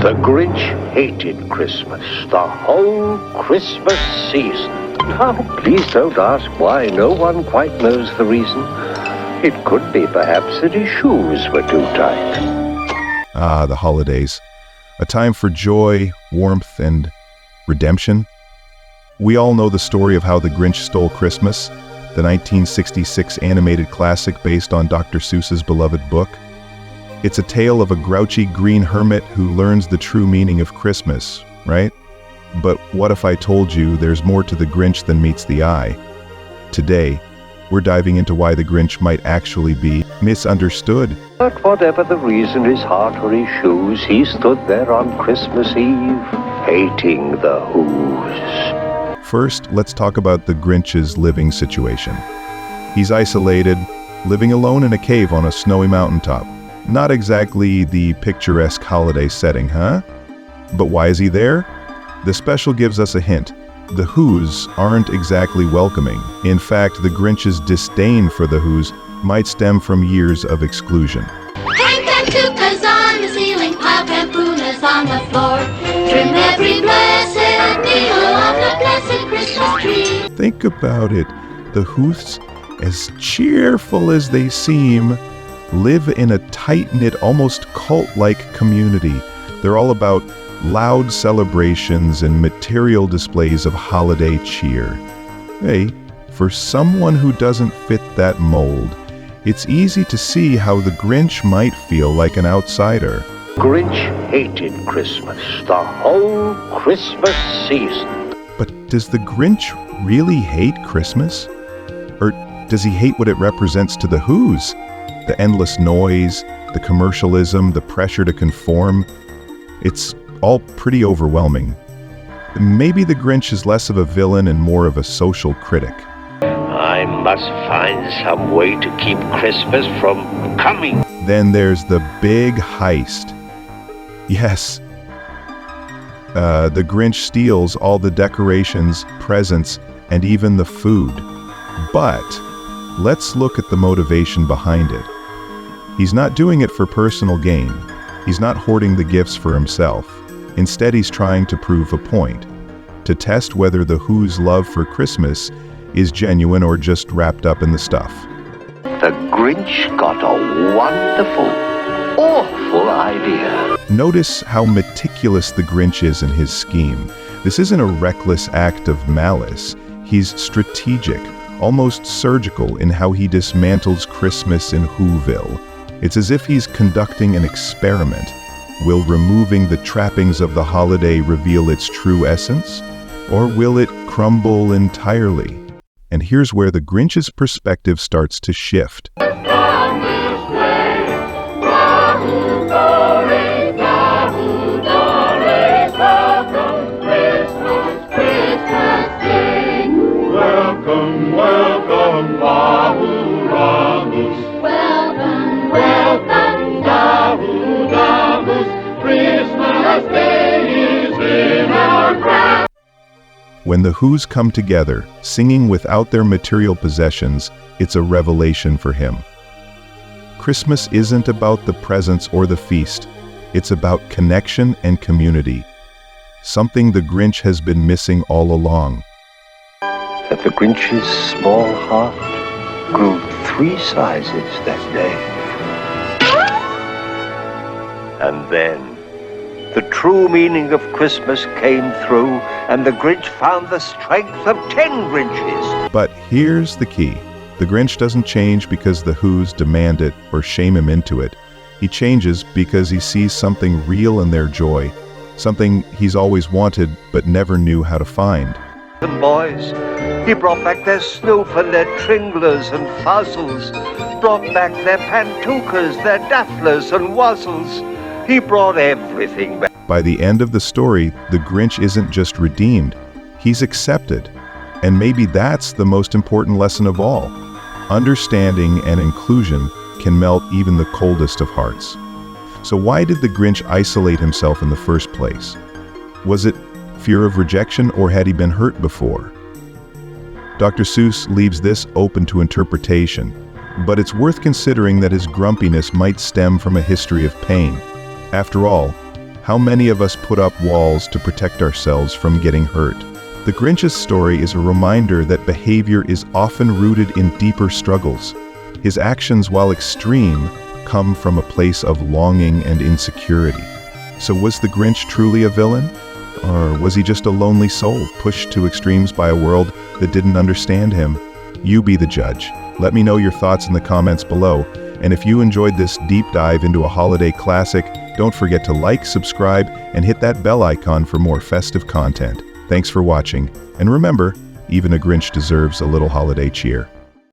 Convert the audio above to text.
The Grinch hated Christmas, the whole Christmas season. Now, please don't ask why. No one quite knows the reason. It could be perhaps that his shoes were too tight. Ah, the holidays. A time for joy, warmth, and redemption. We all know the story of how the Grinch Stole Christmas, the 1966 animated classic based on Dr. Seuss's beloved book. It's a tale of a grouchy green hermit who learns the true meaning of Christmas, right? But what if I told you there's more to the Grinch than meets the eye? Today, we're diving into why the Grinch might actually be misunderstood. But whatever the reason, his heart or his shoes, he stood there on Christmas Eve, hating the Who's. First, let's talk about the Grinch's living situation. He's isolated, living alone in a cave on a snowy mountaintop. Not exactly the picturesque holiday setting, huh? But why is he there? The special gives us a hint. The Who's aren't exactly welcoming. In fact, the Grinch's disdain for the Who's might stem from years of exclusion. Hang pantukas on the ceiling, pile pampunas on the floor. Trim every blessed meal on the blessed Christmas tree. Think about it. The Who's, as cheerful as they seem, live in a tight-knit, almost cult-like community. They're all about loud celebrations and material displays of holiday cheer. Hey, for someone who doesn't fit that mold, it's easy to see how the Grinch might feel like an outsider. Grinch hated Christmas, the whole Christmas season. But does the Grinch really hate Christmas? Or does he hate what it represents to the Who's? The endless noise, the commercialism, the pressure to conform. It's all pretty overwhelming. Maybe the Grinch is less of a villain and more of a social critic. I must find some way to keep Christmas from coming. Then there's the big heist. Yes. The Grinch steals all the decorations, presents, and even the food. But let's look at the motivation behind it. He's not doing it for personal gain. He's not hoarding the gifts for himself. Instead, he's trying to prove a point, to test whether the Who's love for Christmas is genuine or just wrapped up in the stuff. The Grinch got a wonderful, awful idea. Notice how meticulous the Grinch is in his scheme. This isn't a reckless act of malice. He's strategic, almost surgical in how he dismantles Christmas in Whoville. It's as if he's conducting an experiment. Will removing the trappings of the holiday reveal its true essence? Or will it crumble entirely? And here's where the Grinch's perspective starts to shift. Welcome, welcome, Wahoo-Ramus. Welcome, welcome, Wahoo-Ramus. Christmas Day is in our grasp. When the Who's come together, singing without their material possessions, it's a revelation for him. Christmas isn't about the presents or the feast. It's about connection and community. Something the Grinch has been missing all along. That the Grinch's small heart grew 3 sizes that day. And then, the true meaning of Christmas came through, and the Grinch found the strength of 10 Grinches. But here's the key. The Grinch doesn't change because the Who's demand it or shame him into it. He changes because he sees something real in their joy, something he's always wanted but never knew how to find. And boys, he brought back their snoof and their tringlers and fuzzles, brought back their pantukas, their dafflers and wuzzles. He brought everything back. By the end of the story, the Grinch isn't just redeemed, he's accepted. And maybe that's the most important lesson of all. Understanding and inclusion can melt even the coldest of hearts. So why did the Grinch isolate himself in the first place? Was it fear of rejection, or had he been hurt before? Dr. Seuss leaves this open to interpretation, but it's worth considering that his grumpiness might stem from a history of pain. After all, How many of us put up walls to protect ourselves from getting hurt? The Grinch's story is a reminder that behavior is often rooted in deeper struggles. His actions, while extreme, come from a place of longing and insecurity. So was the Grinch truly a villain? Or was he just a lonely soul pushed to extremes by a world that didn't understand him? You be the judge. Let me know your thoughts in the comments below. And if you enjoyed this deep dive into a holiday classic, don't forget to like, subscribe, and hit that bell icon for more festive content. Thanks for watching. And remember, even a Grinch deserves a little holiday cheer.